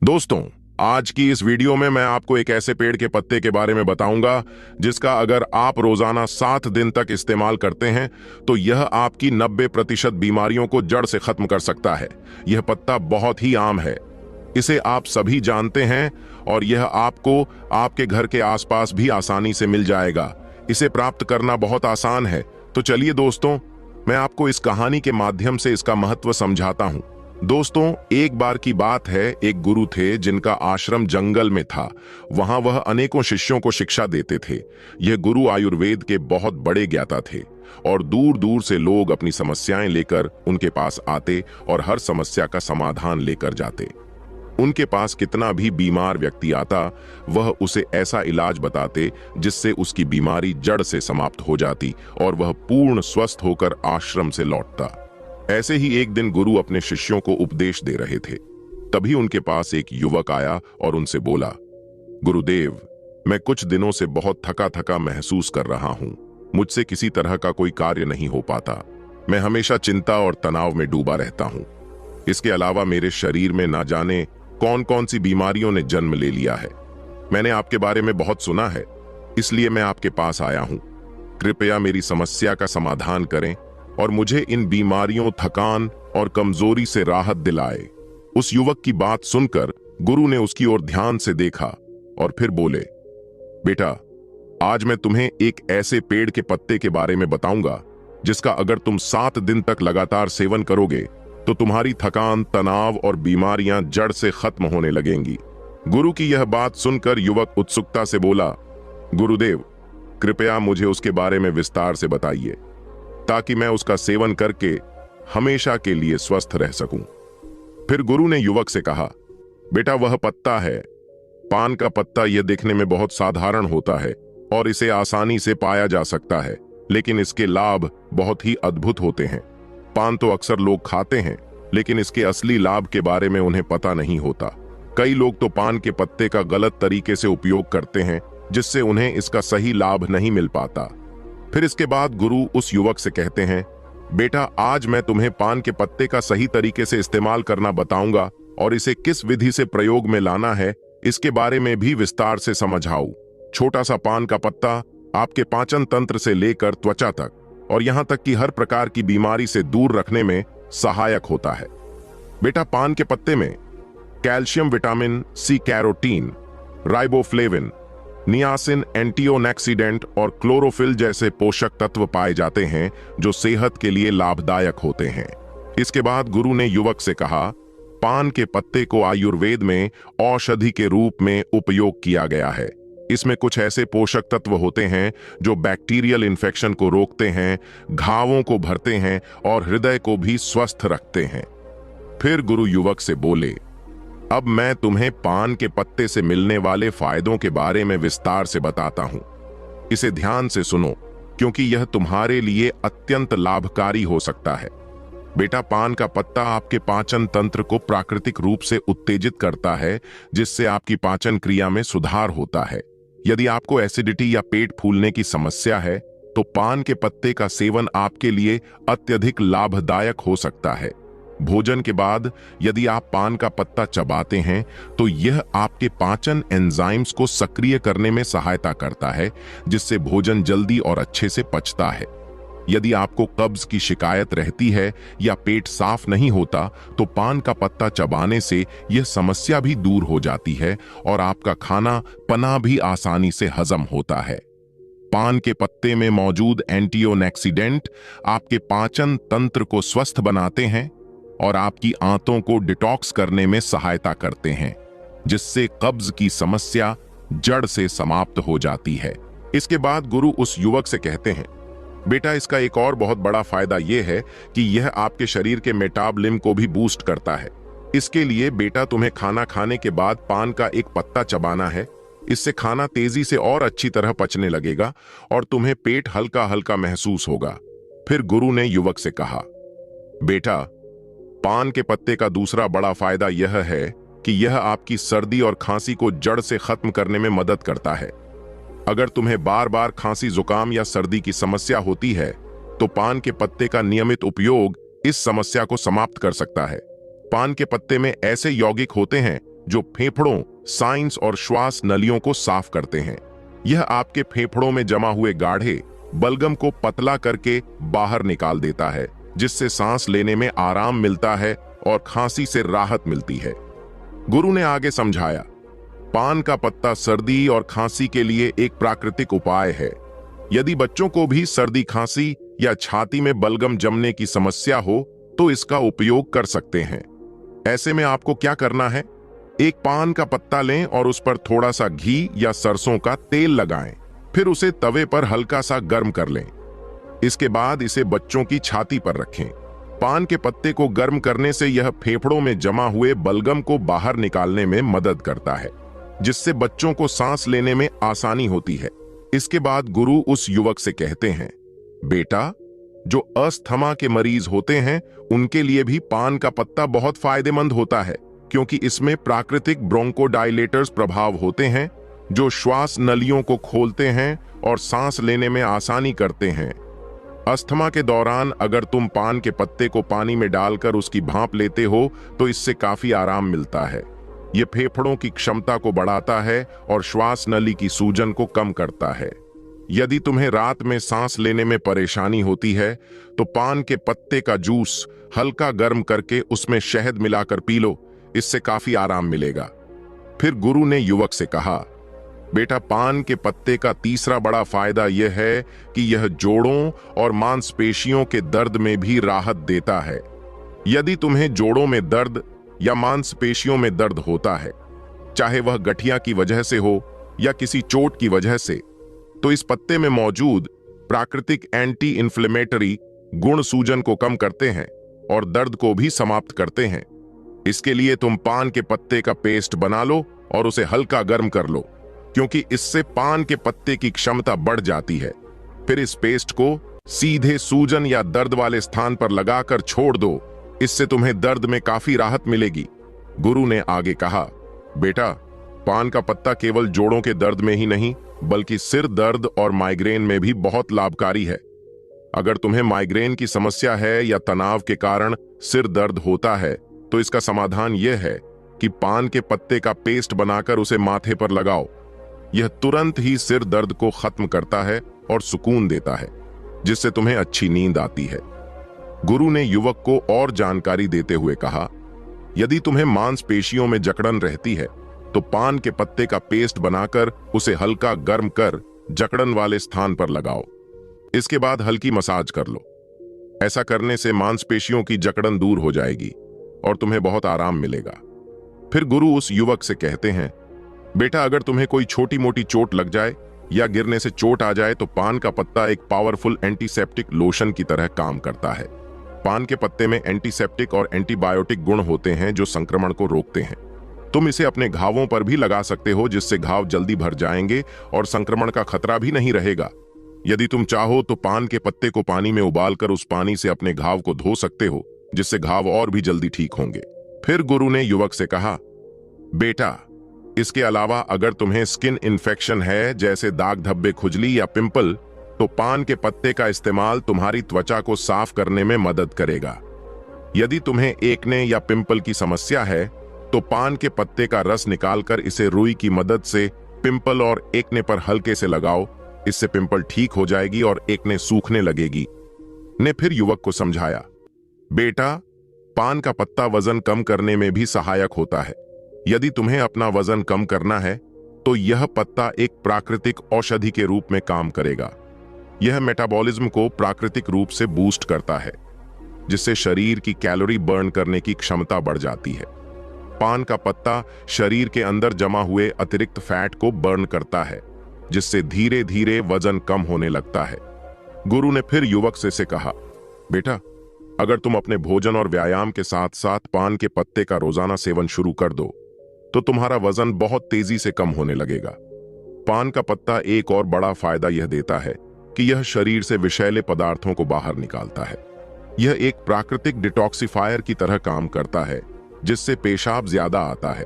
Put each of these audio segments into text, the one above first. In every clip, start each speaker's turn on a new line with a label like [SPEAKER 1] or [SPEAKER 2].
[SPEAKER 1] दोस्तों, आज की इस वीडियो में मैं आपको एक ऐसे पेड़ के पत्ते के बारे में बताऊंगा जिसका अगर आप रोजाना 7 दिन तक इस्तेमाल करते हैं तो यह आपकी 90% बीमारियों को जड़ से खत्म कर सकता है। यह पत्ता बहुत ही आम है, इसे आप सभी जानते हैं और यह आपको आपके घर के आसपास भी आसानी से मिल जाएगा। इसे प्राप्त करना बहुत आसान है। तो चलिए दोस्तों, मैं आपको इस कहानी के माध्यम से इसका महत्व समझाता हूं। दोस्तों, एक बार की बात है, एक गुरु थे जिनका आश्रम जंगल में था। वहां वह अनेकों शिष्यों को शिक्षा देते थे। यह गुरु आयुर्वेद के बहुत बड़े ज्ञाता थे और दूर दूर से लोग अपनी समस्याएं लेकर उनके पास आते और हर समस्या का समाधान लेकर जाते। उनके पास कितना भी बीमार व्यक्ति आता, वह उसे ऐसा इलाज बताते जिससे उसकी बीमारी जड़ से समाप्त हो जाती और वह पूर्ण स्वस्थ होकर आश्रम से लौटता। ऐसे ही एक दिन गुरु अपने शिष्यों को उपदेश दे रहे थे। तभी उनके पास एक युवक आया और उनसे बोला, गुरुदेव, मैं कुछ दिनों से बहुत थका थका महसूस कर रहा हूं। मुझसे किसी तरह का कोई कार्य नहीं हो पाता। मैं हमेशा चिंता और तनाव में डूबा रहता हूं। इसके अलावा मेरे शरीर में ना जाने कौन कौन सी बीमारियों ने जन्म ले लिया है। मैंने आपके बारे में बहुत सुना है, इसलिए मैं आपके पास आया हूं। कृपया मेरी समस्या का समाधान करें और मुझे इन बीमारियों, थकान और कमजोरी से राहत दिलाए। उस युवक की बात सुनकर गुरु ने उसकी ओर ध्यान से देखा और फिर बोले, बेटा, आज मैं तुम्हें एक ऐसे पेड़ के पत्ते के बारे में बताऊंगा जिसका अगर तुम 7 दिन तक लगातार सेवन करोगे तो तुम्हारी थकान, तनाव और बीमारियां जड़ से खत्म होने लगेंगी। गुरु की यह बात सुनकर युवक उत्सुकता से बोला, गुरुदेव, कृपया मुझे उसके बारे में विस्तार से बताइए ताकि मैं उसका सेवन करके हमेशा के लिए स्वस्थ रह सकूं। फिर गुरु ने युवक से कहा, बेटा, वह पत्ता है पान का पत्ता। यह दिखने में बहुत साधारण होता है और इसे आसानी से पाया जा सकता है, लेकिन इसके लाभ बहुत ही अद्भुत होते हैं। पान तो अक्सर लोग खाते हैं, लेकिन इसके असली लाभ के बारे में उन्हें पता नहीं होता। कई लोग तो पान के पत्ते का गलत तरीके से उपयोग करते हैं, जिससे उन्हें इसका सही लाभ नहीं मिल पाता। फिर इसके बाद गुरु उस युवक से कहते हैं, बेटा, आज मैं तुम्हें पान के पत्ते का सही तरीके से इस्तेमाल करना बताऊंगा और इसे किस विधि से प्रयोग में लाना है इसके बारे में भी विस्तार से समझाऊं। छोटा सा पान का पत्ता आपके पाचन तंत्र से लेकर त्वचा तक और यहां तक कि हर प्रकार की बीमारी से दूर रखने में सहायक होता है। बेटा, पान के पत्ते में calcium, vitamin C, carotene, riboflavin, niacin, antioxidant और क्लोरोफिल जैसे पोषक तत्व पाए जाते हैं जो सेहत के लिए लाभदायक होते हैं। इसके बाद गुरु ने युवक से कहा, पान के पत्ते को आयुर्वेद में औषधि के रूप में उपयोग किया गया है। इसमें कुछ ऐसे पोषक तत्व होते हैं जो बैक्टीरियल इन्फेक्शन को रोकते हैं, घावों को भरते हैं और हृदय को भी स्वस्थ रखते हैं। फिर गुरु युवक से बोले, अब मैं तुम्हें पान के पत्ते से मिलने वाले फायदों के बारे में विस्तार से बताता हूं। इसे ध्यान से सुनो, क्योंकि यह तुम्हारे लिए अत्यंत लाभकारी हो सकता है। बेटा, पान का पत्ता आपके पाचन तंत्र को प्राकृतिक रूप से उत्तेजित करता है, जिससे आपकी पाचन क्रिया में सुधार होता है। यदि आपको एसिडिटी या पेट फूलने की समस्या है तो पान के पत्ते का सेवन आपके लिए अत्यधिक लाभदायक हो सकता है। भोजन के बाद यदि आप पान का पत्ता चबाते हैं तो यह आपके पाचन एंजाइम्स को सक्रिय करने में सहायता करता है, जिससे भोजन जल्दी और अच्छे से पचता है। यदि आपको कब्ज की शिकायत रहती है या पेट साफ नहीं होता तो पान का पत्ता चबाने से यह समस्या भी दूर हो जाती है और आपका खाना पना भी आसानी से हजम होता है। पान के पत्ते में मौजूद एंटीओक्सीडेंट आपके पाचन तंत्र को स्वस्थ बनाते हैं और आपकी आंतों को डिटॉक्स करने में सहायता करते हैं, जिससे कब्ज की समस्या जड़ से समाप्त हो जाती है। इसके बाद गुरु उस युवक से कहते हैं, बेटा, इसका एक और बहुत बड़ा फायदा यह है कि यह आपके शरीर के मेटाबॉलिज्म को भी बूस्ट करता है। इसके लिए बेटा, तुम्हें खाना खाने के बाद पान का एक पत्ता चबाना है। इससे खाना तेजी से और अच्छी तरह पचने लगेगा और तुम्हें पेट हल्का हल्का महसूस होगा। फिर गुरु ने युवक से कहा, बेटा, पान के पत्ते का दूसरा बड़ा फायदा यह है कि यह आपकी सर्दी और खांसी को जड़ से खत्म करने में मदद करता है। अगर तुम्हें बार बार खांसी, जुकाम या सर्दी की समस्या होती है तो पान के पत्ते का नियमित उपयोग इस समस्या को समाप्त कर सकता है। पान के पत्ते में ऐसे यौगिक होते हैं जो फेफड़ों, साइंस और श्वास नलियों को साफ करते हैं। यह आपके फेफड़ों में जमा हुए गाढ़े बलगम को पतला करके बाहर निकाल देता है, जिससे सांस लेने में आराम मिलता है और खांसी से राहत मिलती है। गुरु ने आगे समझाया, पान का पत्ता सर्दी और खांसी के लिए एक प्राकृतिक उपाय है। यदि बच्चों को भी सर्दी, खांसी या छाती में बलगम जमने की समस्या हो तो इसका उपयोग कर सकते हैं। ऐसे में आपको क्या करना है, एक पान का पत्ता लें और उस पर थोड़ा सा घी या सरसों का तेल लगाएं, फिर उसे तवे पर हल्का सा गर्म कर लें। इसके बाद इसे बच्चों की छाती पर रखें। पान के पत्ते को गर्म करने से यह फेफड़ों में जमा हुए बलगम को बाहर निकालने में मदद करता है, जिससे बच्चों को सांस लेने में आसानी होती है। इसके बाद गुरु उस युवक से कहते हैं, बेटा, जो अस्थमा के मरीज होते हैं उनके लिए भी पान का पत्ता बहुत फायदेमंद होता है, क्योंकि इसमें प्राकृतिक ब्रोंकोडायलेटर्स प्रभाव होते हैं जो श्वास नलियों को खोलते हैं और सांस लेने में आसानी करते हैं। अस्थमा के दौरान अगर तुम पान के पत्ते को पानी में डालकर उसकी भाप लेते हो तो इससे काफी आराम मिलता है। यह फेफड़ों की क्षमता को बढ़ाता है और श्वास नली की सूजन को कम करता है। यदि तुम्हें रात में सांस लेने में परेशानी होती है तो पान के पत्ते का जूस हल्का गर्म करके उसमें शहद मिलाकर पी लो, इससे काफी आराम मिलेगा। फिर गुरु ने युवक से कहा, बेटा, पान के पत्ते का तीसरा बड़ा फायदा यह है कि यह जोड़ों और मांसपेशियों के दर्द में भी राहत देता है। यदि तुम्हें जोड़ों में दर्द या मांसपेशियों में दर्द होता है, चाहे वह गठिया की वजह से हो या किसी चोट की वजह से, तो इस पत्ते में मौजूद प्राकृतिक एंटी इन्फ्लेमेटरी गुण सूजन को कम करते हैं और दर्द को भी समाप्त करते हैं। इसके लिए तुम पान के पत्ते का पेस्ट बना लो और उसे हल्का गर्म कर लो, क्योंकि इससे पान के पत्ते की क्षमता बढ़ जाती है। फिर इस पेस्ट को सीधे सूजन या दर्द वाले स्थान पर लगाकर छोड़ दो, इससे तुम्हें दर्द में काफी राहत मिलेगी। गुरु ने आगे कहा, बेटा, पान का पत्ता केवल जोड़ों के दर्द में ही नहीं बल्कि सिर दर्द और माइग्रेन में भी बहुत लाभकारी है। अगर तुम्हें माइग्रेन की समस्या है या तनाव के कारण सिर दर्द होता है तो इसका समाधान यह है कि पान के पत्ते का पेस्ट बनाकर उसे माथे पर लगाओ। यह तुरंत ही सिर दर्द को खत्म करता है और सुकून देता है, जिससे तुम्हें अच्छी नींद आती है। गुरु ने युवक को और जानकारी देते हुए कहा, यदि तुम्हें मांसपेशियों में जकड़न रहती है तो पान के पत्ते का पेस्ट बनाकर उसे हल्का गर्म कर जकड़न वाले स्थान पर लगाओ। इसके बाद हल्की मसाज कर लो। ऐसा करने से मांसपेशियों की जकड़न दूर हो जाएगी और तुम्हें बहुत आराम मिलेगा। फिर गुरु उस युवक से कहते हैं, बेटा, अगर तुम्हें कोई छोटी मोटी चोट लग जाए या गिरने से चोट आ जाए तो पान का पत्ता एक पावरफुल एंटीसेप्टिक लोशन की तरह काम करता है। पान के पत्ते में एंटीसेप्टिक और एंटीबायोटिक गुण होते हैं जो संक्रमण को रोकते हैं। तुम इसे अपने घावों पर भी लगा सकते हो, जिससे घाव जल्दी भर जाएंगे और संक्रमण का खतरा भी नहीं रहेगा। यदि तुम चाहो तो पान के पत्ते को पानी में उबालकर उस पानी से अपने घाव को धो सकते हो, जिससे घाव और भी जल्दी ठीक होंगे। फिर गुरु ने युवक से कहा, बेटा, इसके अलावा अगर तुम्हें स्किन इन्फेक्शन है जैसे दाग धब्बे, खुजली या पिंपल, तो पान के पत्ते का इस्तेमाल तुम्हारी त्वचा को साफ करने में मदद करेगा। यदि तुम्हें एक्ने या पिंपल की समस्या है तो पान के पत्ते का रस निकालकर इसे रुई की मदद से पिंपल और एक्ने पर हल्के से लगाओ। इससे पिंपल ठीक हो जाएगी और एक्ने सूखने लगेगी। ने फिर युवक को समझाया, बेटा, पान का पत्ता वजन कम करने में भी सहायक होता है। यदि तुम्हें अपना वजन कम करना है तो यह पत्ता एक प्राकृतिक औषधि के रूप में काम करेगा। यह मेटाबॉलिज्म को प्राकृतिक रूप से बूस्ट करता है, जिससे शरीर की कैलोरी बर्न करने की क्षमता बढ़ जाती है। पान का पत्ता शरीर के अंदर जमा हुए अतिरिक्त फैट को बर्न करता है, जिससे धीरे धीरे वजन कम होने लगता है। गुरु ने फिर युवक से कहा, बेटा, अगर तुम अपने भोजन और व्यायाम के साथ साथ पान के पत्ते का रोजाना सेवन शुरू कर दो तो तुम्हारा वजन बहुत तेजी से कम होने लगेगा। पान का पत्ता एक और बड़ा फायदा यह देता है कि यह शरीर से विषैले पदार्थों को बाहर निकालता है। यह एक प्राकृतिक डिटॉक्सिफायर की तरह काम करता है, जिससे पेशाब ज्यादा आता है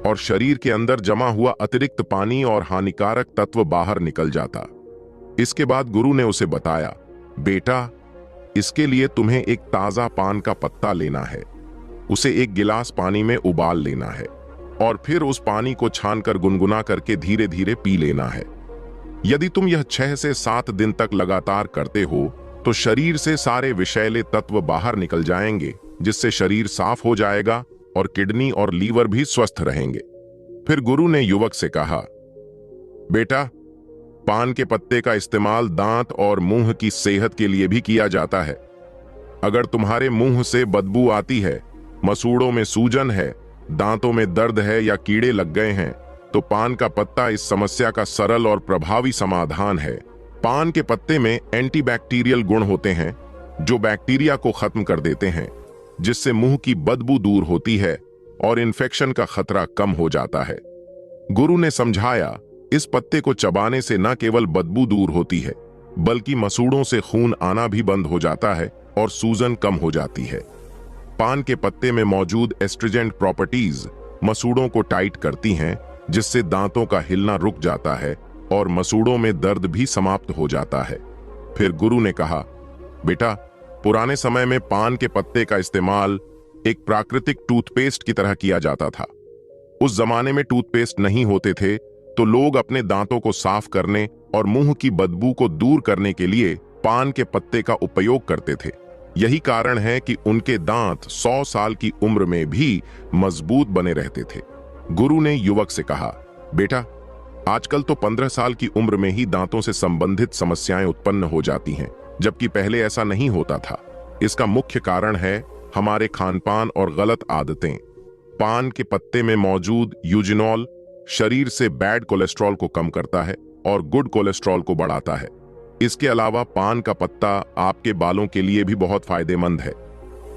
[SPEAKER 1] और शरीर के अंदर जमा हुआ अतिरिक्त पानी और हानिकारक तत्व बाहर निकल जाता। इसके बाद गुरु ने उसे बताया, बेटा, इसके लिए तुम्हें एक ताजा पान का पत्ता लेना है, उसे एक गिलास पानी में उबाल लेना है, और फिर उस पानी को छानकर गुनगुना करके धीरे धीरे पी लेना है। यदि तुम यह 6 से 7 दिन तक लगातार करते हो तो शरीर से सारे विषैले तत्व बाहर निकल जाएंगे, जिससे शरीर साफ हो जाएगा और किडनी और लीवर भी स्वस्थ रहेंगे। फिर गुरु ने युवक से कहा, बेटा, पान के पत्ते का इस्तेमाल दांत और मुंह की सेहत के लिए भी किया जाता है। अगर तुम्हारे मुंह से बदबू आती है, मसूड़ों में सूजन है, दांतों में दर्द है या कीड़े लग गए हैं, तो पान का पत्ता इस समस्या का सरल और प्रभावी समाधान है। पान के पत्ते में एंटीबैक्टीरियल गुण होते हैं जो बैक्टीरिया को खत्म कर देते हैं, जिससे मुंह की बदबू दूर होती है और इन्फेक्शन का खतरा कम हो जाता है। गुरु ने समझाया, इस पत्ते को चबाने से न केवल बदबू दूर होती है, बल्कि मसूड़ों से खून आना भी बंद हो जाता है और सूजन कम हो जाती है। पान के पत्ते में मौजूद एस्ट्रिजेंट प्रॉपर्टीज मसूड़ों को टाइट करती हैं, जिससे दांतों का हिलना रुक जाता है और मसूड़ों में दर्द भी समाप्त हो जाता है। फिर गुरु ने कहा, बेटा, पुराने समय में पान के पत्ते का इस्तेमाल एक प्राकृतिक टूथपेस्ट की तरह किया जाता था। उस जमाने में टूथपेस्ट नहीं होते थे, तो लोग अपने दांतों को साफ करने और मुंह की बदबू को दूर करने के लिए पान के पत्ते का उपयोग करते थे। यही कारण है कि उनके दांत 100 साल की उम्र में भी मजबूत बने रहते थे। गुरु ने युवक से कहा, बेटा, आजकल तो 15 साल की उम्र में ही दांतों से संबंधित समस्याएं उत्पन्न हो जाती हैं, जबकि पहले ऐसा नहीं होता था। इसका मुख्य कारण है हमारे खानपान और गलत आदतें। पान के पत्ते में मौजूद यूजिनॉल शरीर से बैड कोलेस्ट्रॉल को कम करता है और गुड कोलेस्ट्रॉल को बढ़ाता है। इसके अलावा पान का पत्ता आपके बालों के लिए भी बहुत फायदेमंद है।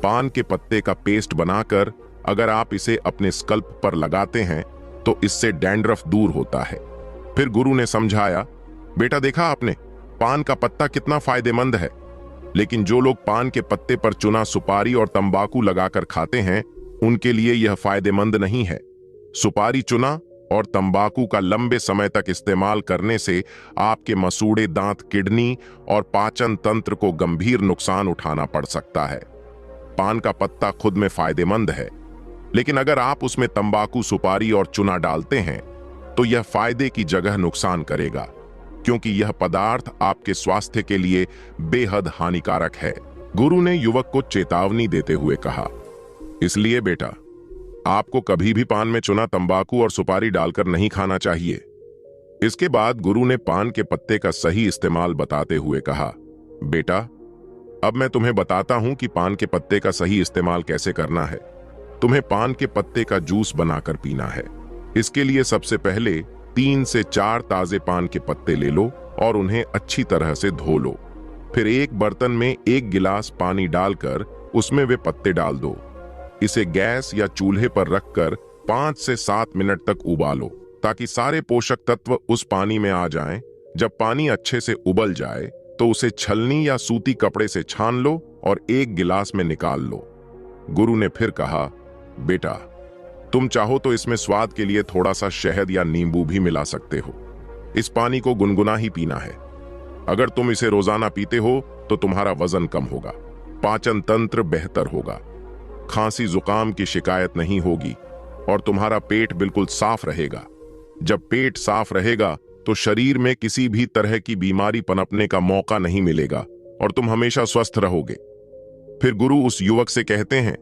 [SPEAKER 1] पान के पत्ते का पेस्ट बनाकर अगर आप इसे अपने स्कल्प पर लगाते हैं तो इससे डैंड्रफ दूर होता है। फिर गुरु ने समझाया, बेटा, देखा आपने, पान का पत्ता कितना फायदेमंद है। लेकिन जो लोग पान के पत्ते पर चुना सुपारी और तंबाकू लगाकर खाते हैं, उनके लिए यह फायदेमंद नहीं है। सुपारी, चुना और तंबाकू का लंबे समय तक इस्तेमाल करने से आपके मसूड़े दांत, किडनी और पाचन तंत्र को गंभीर नुकसान उठाना पड़ सकता है। पान का पत्ता खुद में फायदेमंद है, लेकिन अगर आप उसमें तंबाकू, सुपारी और चुना डालते हैं तो यह फायदे की जगह नुकसान करेगा, क्योंकि यह पदार्थ आपके स्वास्थ्य के लिए बेहद हानिकारक है। गुरु ने युवक को चेतावनी देते हुए कहा, इसलिए बेटा, आपको कभी भी पान में चुना, तंबाकू और सुपारी डालकर नहीं खाना चाहिए। इसके बाद गुरु ने पान के पत्ते का सही इस्तेमाल बताते हुए कहा, बेटा, अब मैं तुम्हें बताता हूं कि पान के पत्ते का सही इस्तेमाल कैसे करना है। तुम्हें पान के पत्ते का जूस बनाकर पीना है। इसके लिए सबसे पहले 3 से 4 ताजे पान के पत्ते ले लो और उन्हें अच्छी तरह से धो लो। फिर एक बर्तन में 1 गिलास पानी डालकर उसमें वे पत्ते डाल दो। इसे गैस या चूल्हे पर रखकर 5 से 7 मिनट तक उबालो, ताकि सारे पोषक तत्व उस पानी में आ जाएं। जब पानी अच्छे से उबल जाए तो उसे छलनी या सूती कपड़े से छान लो और 1 गिलास में निकाल लो। गुरु ने फिर कहा, बेटा, तुम चाहो तो इसमें स्वाद के लिए थोड़ा सा शहद या नींबू भी मिला सकते हो। इस पानी को गुनगुना ही पीना है। अगर तुम इसे रोजाना पीते हो तो तुम्हारा वजन कम होगा, पाचन तंत्र बेहतर होगा, खांसी जुकाम की शिकायत नहीं होगी और तुम्हारा पेट बिल्कुल साफ रहेगा। जब पेट साफ रहेगा तो शरीर में किसी भी तरह की बीमारी पनपने का मौका नहीं मिलेगा और तुम हमेशा स्वस्थ रहोगे। फिर गुरु उस युवक से कहते हैं,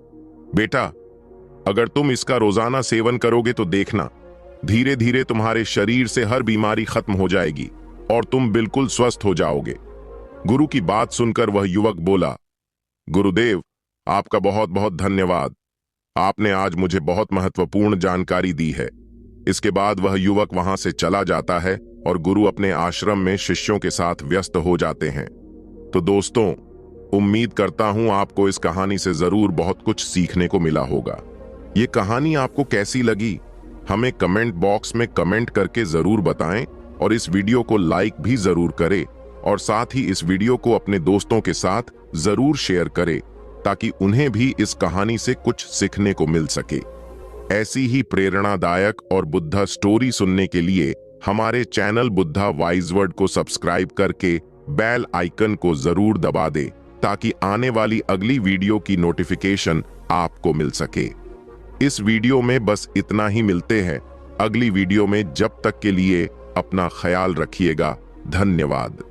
[SPEAKER 1] बेटा, अगर तुम इसका रोजाना सेवन करोगे तो देखना, धीरे धीरे तुम्हारे शरीर से हर बीमारी खत्म हो जाएगी और तुम बिल्कुल स्वस्थ हो जाओगे। गुरु की बात सुनकर वह युवक बोला, गुरुदेव, आपका बहुत बहुत धन्यवाद। आपने आज मुझे बहुत महत्वपूर्ण जानकारी दी है। इसके बाद वह युवक वहां से चला जाता है और गुरु अपने आश्रम में शिष्यों के साथ व्यस्त हो जाते हैं। तो दोस्तों, उम्मीद करता हूं आपको इस कहानी से जरूर बहुत कुछ सीखने को मिला होगा। ये कहानी आपको कैसी लगी, हमें कमेंट बॉक्स में कमेंट करके जरूर बताएं और इस वीडियो को लाइक भी जरूर करें और साथ ही इस वीडियो को अपने दोस्तों के साथ जरूर शेयर करें, ताकि उन्हें भी इस कहानी से कुछ सीखने को मिल सके। ऐसी ही प्रेरणादायक और बुद्धा स्टोरी सुनने के लिए हमारे चैनल बुद्धा वाइज वर्ड को सब्सक्राइब करके बेल आइकन को जरूर दबा दे, ताकि आने वाली अगली वीडियो की नोटिफिकेशन आपको मिल सके। इस वीडियो में बस इतना ही। मिलते हैं अगली वीडियो में। जब तक के लिए अपना ख्याल रखिएगा। धन्यवाद।